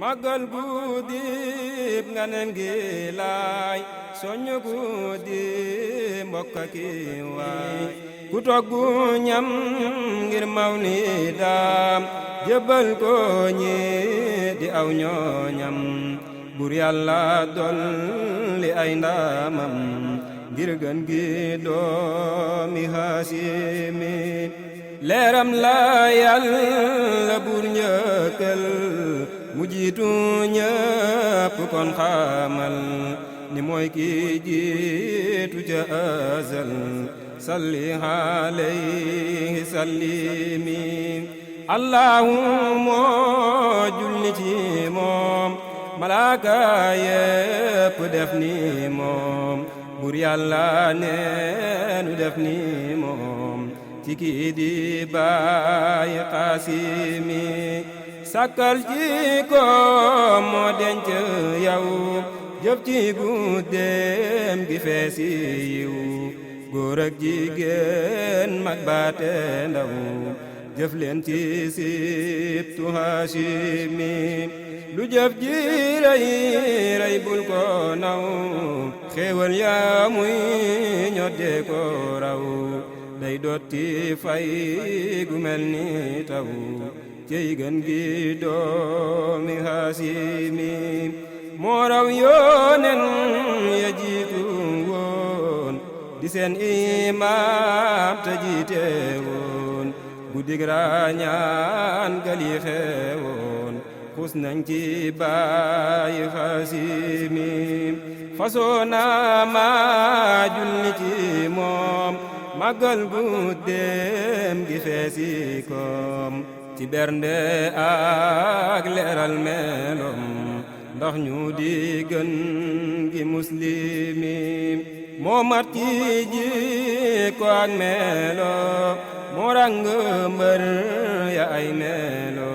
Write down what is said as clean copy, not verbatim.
màggal gudib nganem gi laay soñu guddi mbokk ki waay ku toggu ñam ngir mawlidaam jébbal ko ñi di aw ñooñam bur yàlla dolli ay ndamam ngir gën gi doomi Haasimi leeram la yàlla bur njëkkal mu jiitu ñëpp kon xamal ni mooy ki jiitu ca azal salli alayhi sallimi allahu moo julli ci moom malaaka yépp def ni moom bur yàlla neenu def ni moom ci kii di baay Qaasimi sakkal ci ko moo denc yow jëf ci guddeem gi feesi yiw góor ak jigéen mag baate ndaw jëf leen ci sibtu Haashimi lu jëf ji rëy rëy bul ko naw xéewal yaa muy ñodde ko raw day dotti fay gu mel ni taw cey gën gi doomi Haasimi moo raw yoonen ya jiitu woon di seen imaam te jiite woon guddig rañaan gali xewoon xus nañ ci baay Haasimi fasoona ma julli ci moom màggal guddeem gi feesi koom ci bernde ak leeral melom ndax ñu di gën gi muslimi moo mat ci jikko ak melo moo rang mbër ya ay melo